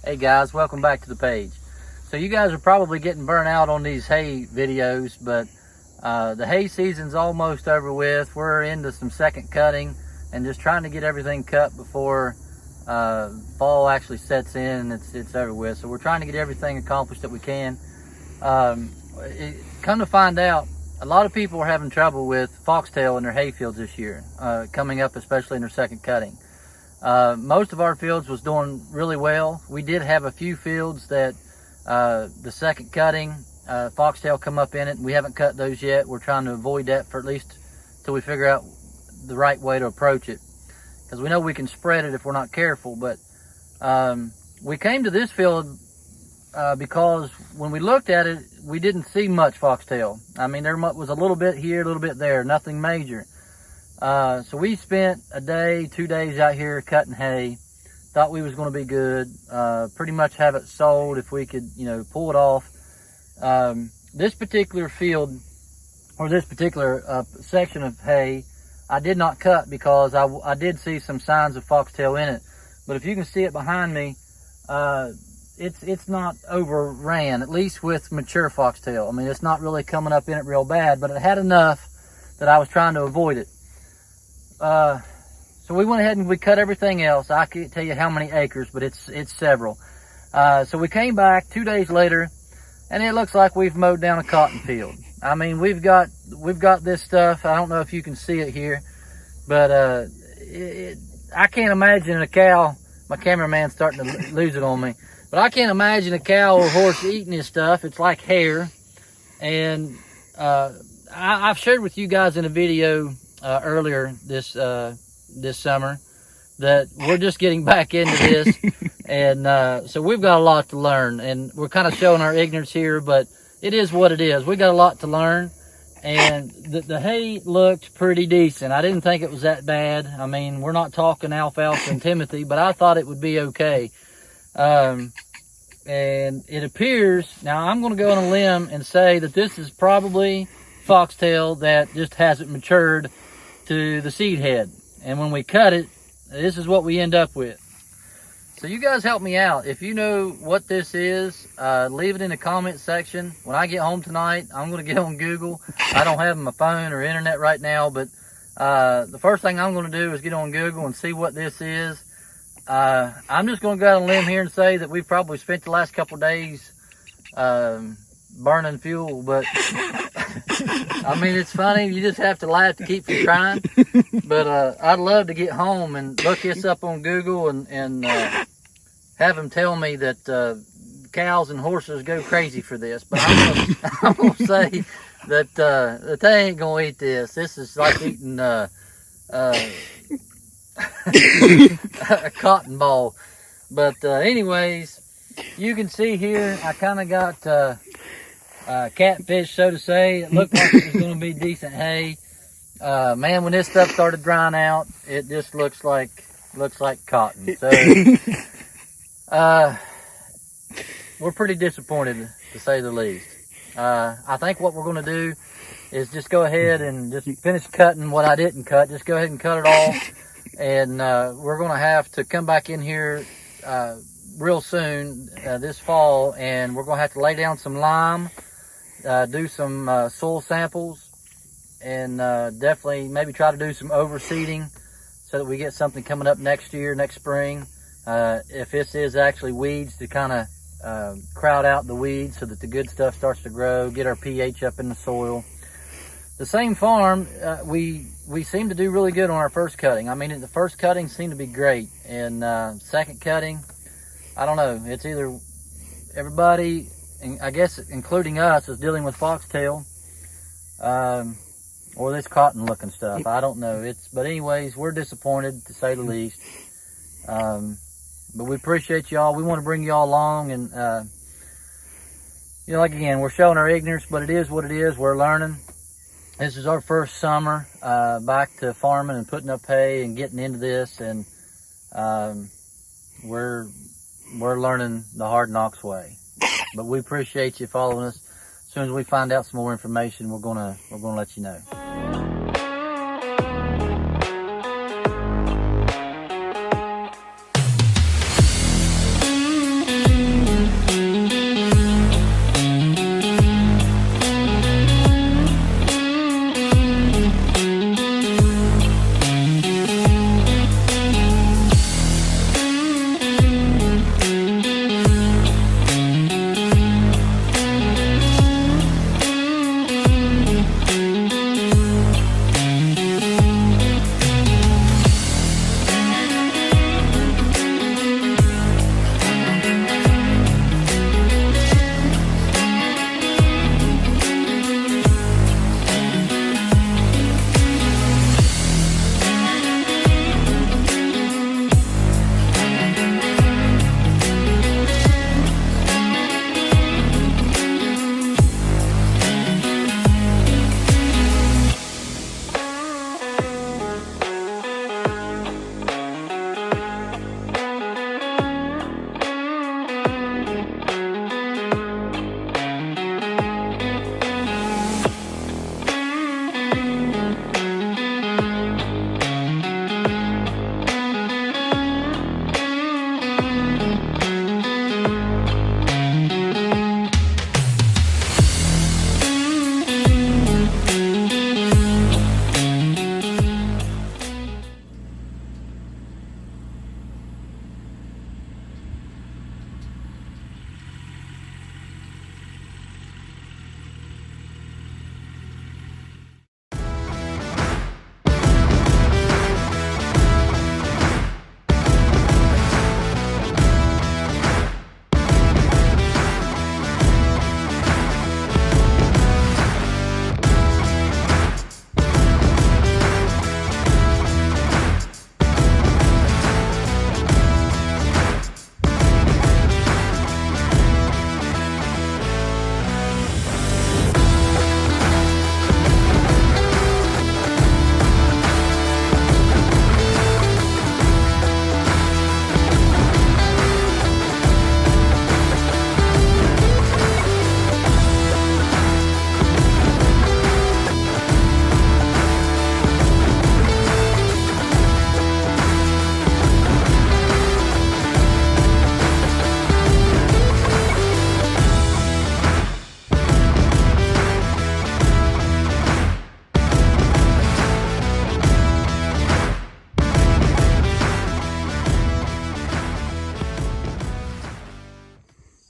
Hey guys, welcome back to the page. So you guys are probably getting burnt out on these hay videos, but the hay season's almost over with. We're into some second cutting and just trying to get everything cut before fall actually sets in and it's over with. So we're trying to get everything accomplished that we can. Come to find out, a lot of people are having trouble with foxtail in their hay fields this year, coming up especially in their second cutting. Most of our fields was doing really well. We did have a few fields that the second cutting, foxtail come up in it, and we haven't cut those yet. We're trying to avoid that for at least till we figure out the right way to approach it, because we know we can spread it if we're not careful. But we came to this field because when we looked at it, we didn't see much foxtail. I mean, there was a little bit here, a little bit there, nothing major. So we spent a day, 2 days out here cutting hay. Thought we was going to be good. Pretty much have it sold if we could, pull it off. This particular field, or this particular section of hay, I did not cut because I did see some signs of foxtail in it. But if you can see it behind me, it's not overran, at least with mature foxtail. I mean, it's not really coming up in it real bad, but it had enough that I was trying to avoid it. So we went ahead and we cut everything else. I can't tell you how many acres, but it's several. So we came back 2 days later, and it looks like we've mowed down a cotton field. I mean, we've got this stuff. I don't know if you can see it here, but I can't imagine a cow. My cameraman's starting to lose it on me, but I can't imagine a cow or horse eating this stuff. It's like hair, and I've shared with you guys in a video earlier this summer that we're just getting back into this, and so we've got a lot to learn, and we're kind of showing our ignorance here, but it is what it is. We got a lot to learn, and the hay looked pretty decent. I didn't think it was that bad. I mean, we're not talking alfalfa and Timothy, but I thought it would be okay. And it appears, now I'm going to go on a limb and say that this is probably foxtail that just hasn't matured to the seed head, and when we cut it, this is what we end up with. So you guys help me out. If you know what this is, leave it in the comment section. When I get home tonight, I'm going to get on Google. I don't have my phone or internet right now, but the first thing I'm going to do is get on Google and see what this is. I'm just going to go out on a limb here and say that we've probably spent the last couple of days burning fuel, but I mean, it's funny. You just have to laugh to keep from trying. But I'd love to get home and look this up on Google and have them tell me that cows and horses go crazy for this. But I'm gonna say that they ain't gonna eat this. This is like eating a cotton ball. But anyways, you can see here I kind of got catfish, so to say. It looked like it was going to be decent hay. Man, when this stuff started drying out, it just looks like cotton. So we're pretty disappointed, to say the least. I think what we're going to do is just go ahead and just finish cutting what I didn't cut. Just go ahead and cut it all, and we're going to have to come back in here real soon this fall, and we're going to have to lay down some lime, do some soil samples, and definitely maybe try to do some overseeding so that we get something coming up next year, next spring. If this is actually weeds, to kind of crowd out the weeds so that the good stuff starts to grow, get our pH up in the soil. The same farm, we seem to do really good on our first cutting. I mean, the first cutting seemed to be great, and second cutting, I don't know. It's either everybody, and I guess including us, is dealing with foxtail, or this cotton looking stuff. I don't know. But anyways, we're disappointed, to say the least. But we appreciate y'all. We want to bring y'all along, and like again, we're showing our ignorance, but it is what it is. We're learning. This is our first summer back to farming and putting up hay and getting into this, and we're learning the hard knocks way. But we appreciate you following us. As soon as we find out some more information, we're gonna let you know.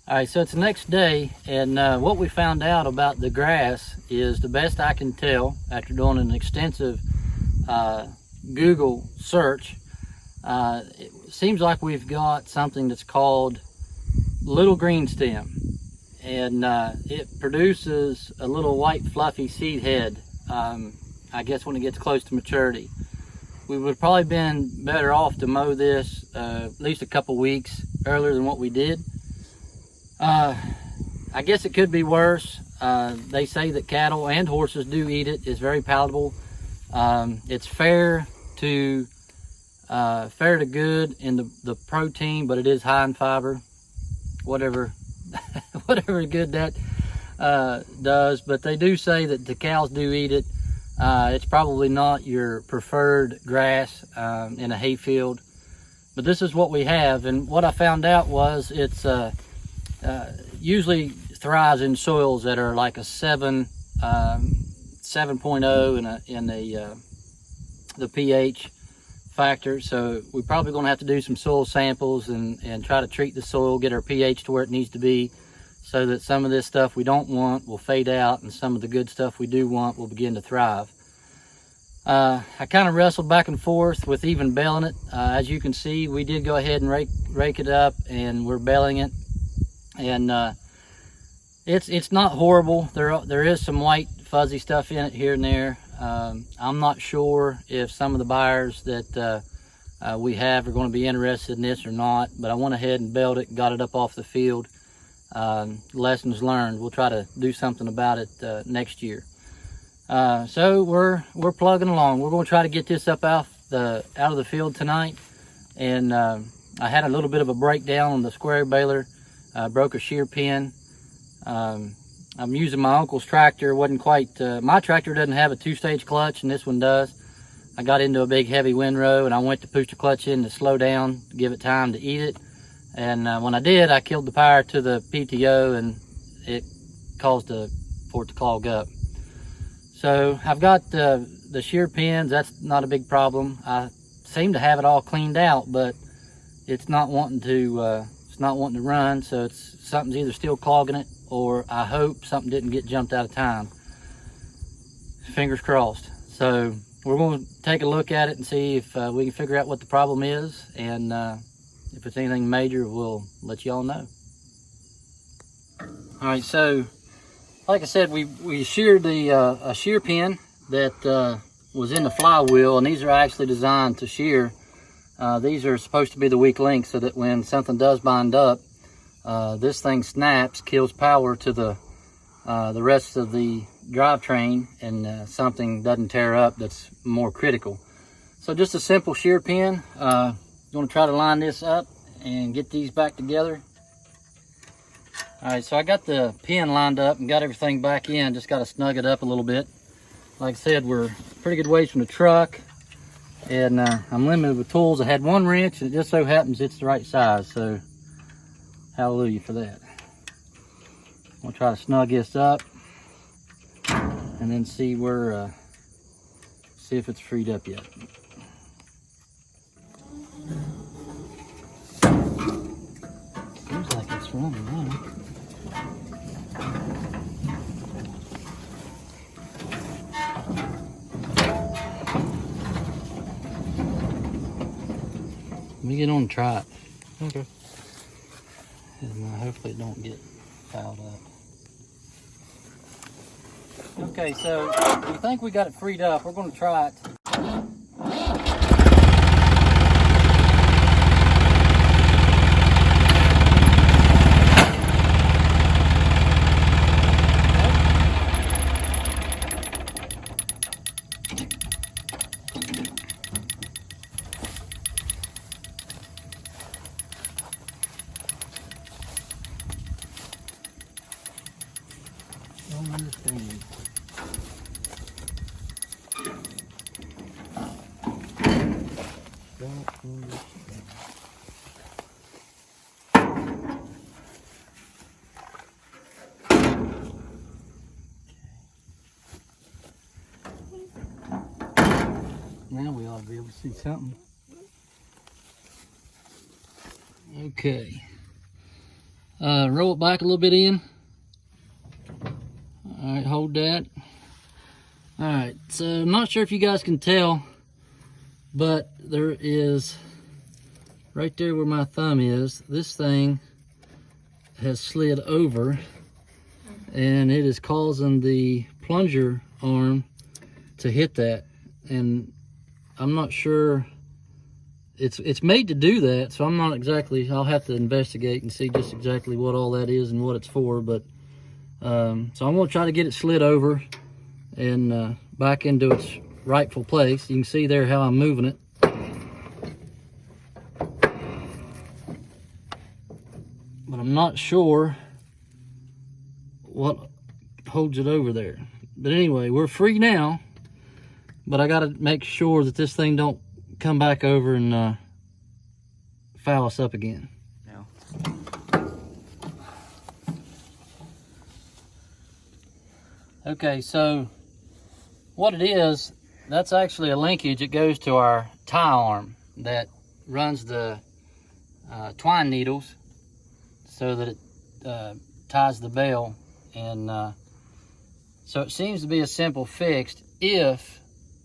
All right, so it's the next day, and what we found out about the grass is, the best I can tell after doing an extensive Google search, it seems like we've got something that's called little green stem, and it produces a little white fluffy seed head, I guess when it gets close to maturity. We would have probably been better off to mow this at least a couple weeks earlier than what we did. I guess it could be worse. They say that cattle and horses do eat it. It's very palatable. It's fair to good in the protein, but it is high in fiber. Whatever good that does. But they do say that the cows do eat it. It's probably not your preferred grass in a hay field, but this is what we have. And what I found out was it's usually thrives in soils that are like a 7.0 in the pH factor. So we're probably going to have to do some soil samples and try to treat the soil, get our pH to where it needs to be, so that some of this stuff we don't want will fade out and some of the good stuff we do want will begin to thrive. I kind of wrestled back and forth with even baling it. As you can see, we did go ahead and rake it up, and we're baling it. And it's not horrible. There is some white fuzzy stuff in it here and there. I'm not sure if some of the buyers that we have are going to be interested in this or not, but I went ahead and baled it and got it up off the field. Lessons learned. We'll try to do something about it next year. So we're plugging along. We're going to try to get this up out of the field tonight. And I had a little bit of a breakdown on the square baler. Broke a shear pin. I'm using my uncle's tractor. Wasn't quite, my tractor doesn't have a 2-stage clutch, and this one does. I got into a big heavy windrow, and I went to push the clutch in to slow down, to give it time to eat it. And when I did, I killed the power to the PTO, and it caused for it to clog up. So I've got the shear pins. That's not a big problem. I seem to have it all cleaned out, but it's not wanting to run, so something's either still clogging it, or I hope something didn't get jumped out of time. Fingers crossed. So we're going to take a look at it and see if we can figure out what the problem is, and if it's anything major, we'll let y'all know. All right, so like I said, we sheared a shear pin that was in the flywheel, and these are actually designed to shear. These are supposed to be the weak link, so that when something does bind up, this thing snaps, kills power to the rest of the drivetrain, and something doesn't tear up that's more critical. So just a simple shear pin. I'm going to try to line this up and get these back together. All right, so I got the pin lined up and got everything back in. Just got to snug it up a little bit. Like I said, we're pretty good ways from the truck, and I'm limited with tools. I had one wrench, and it just so happens it's the right size, so hallelujah for that. I'm gonna try to snug this up and then see if it's freed up yet. Seems like it's running now. Let me get on and try it. Okay. And hopefully it don't get fouled up. Okay, so we think we got it freed up. We're going to try it. Don't understand. Don't understand. Now we ought to be able to see something. Okay. Roll it back a little bit in. All right, hold that. All right, so I'm not sure if you guys can tell, but there is, right there where my thumb is, this thing has slid over and it is causing the plunger arm to hit that. And I'm not sure, it's made to do that, so I'm not exactly, I'll have to investigate and see just exactly what all that is and what it's for. But so I'm gonna try to get it slid over and back into its rightful place. You can see there how I'm moving it. But I'm not sure what holds it over there. But anyway, we're free now, but I gotta make sure that this thing don't come back over and foul us up again. No. Okay, so what it is, that's actually a linkage. It goes to our tie arm that runs the twine needles so that it ties the bale. And so it seems to be a simple fix if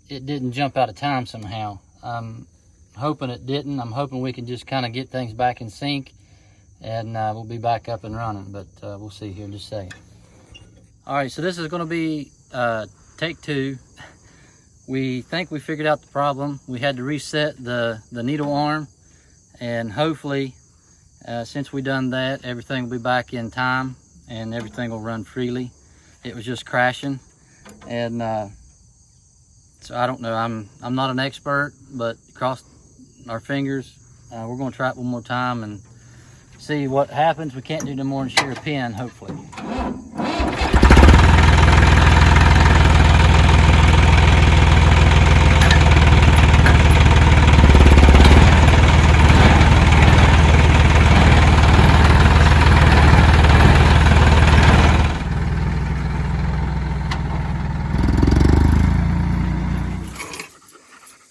it didn't jump out of time somehow. I'm hoping it didn't. I'm hoping we can just kind of get things back in sync and we'll be back up and running, but we'll see here in just a second. All right, so this is going to be take 2. We think we figured out the problem. We had to reset the needle arm, and hopefully since we done that, everything will be back in time and everything will run freely. It was just crashing, and so I don't know, I'm not an expert, but cross our fingers. We're going to try it one more time and see what happens. We can't do no more than shear a pin, hopefully.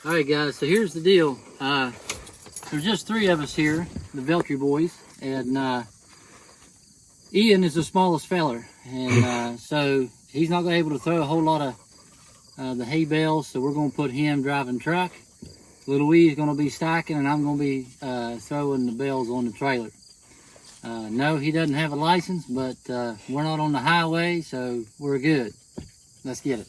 All right, guys, so here's the deal. There's just 3 of us here, the Veltre boys, and Ian is the smallest feller, and so he's not gonna be able to throw a whole lot of the hay bales, so we're gonna put him driving truck. Little E is gonna be stacking, and I'm gonna be throwing the bales on the trailer. No, he doesn't have a license, but we're not on the highway, so we're good. Let's get it.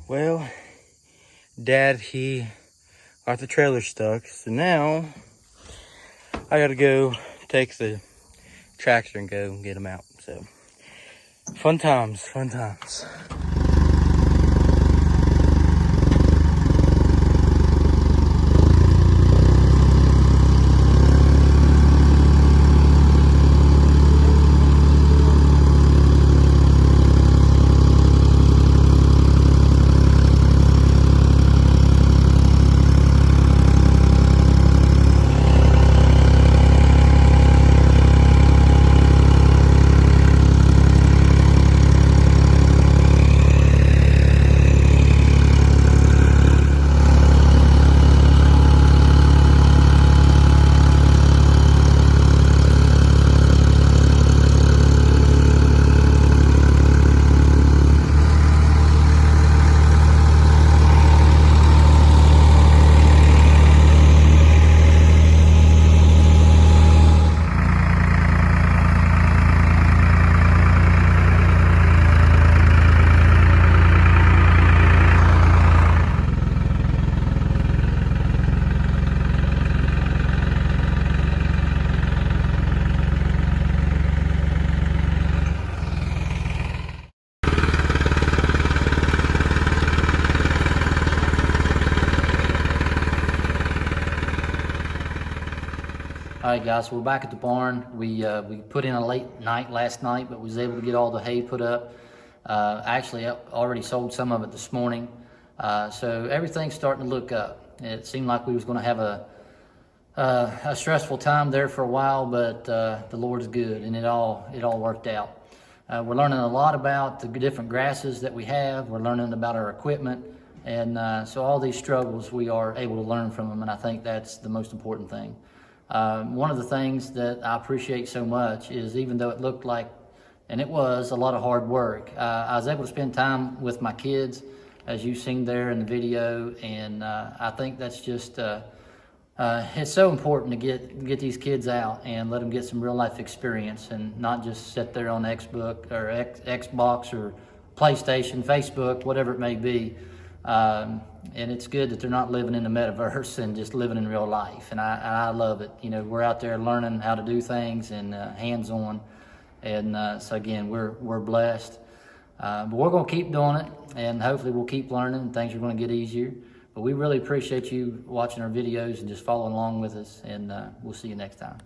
Well, Dad, he got the trailer stuck, so now I gotta go take the tractor and go get him out. So, fun times, fun times. All right, guys, so we're back at the barn. We put in a late night last night, but was able to get all the hay put up. Actually, I already sold some of it this morning. So everything's starting to look up. It seemed like we was going to have a stressful time there for a while, but the Lord's good, and it all worked out. We're learning a lot about the different grasses that we have. We're learning about our equipment, and so all these struggles we are able to learn from them, and I think that's the most important thing. One of the things that I appreciate so much is, even though it looked like, and it was, a lot of hard work, I was able to spend time with my kids, as you've seen there in the video, and I think that's just it's so important to get these kids out and let them get some real life experience, and not just sit there on Xbox or PlayStation, Facebook, whatever it may be. And it's good that they're not living in the metaverse and just living in real life. And I love it. You know, we're out there learning how to do things and hands-on. And so again, we're blessed. But we're going to keep doing it, and hopefully we'll keep learning, and things are going to get easier. But we really appreciate you watching our videos and just following along with us, and we'll see you next time.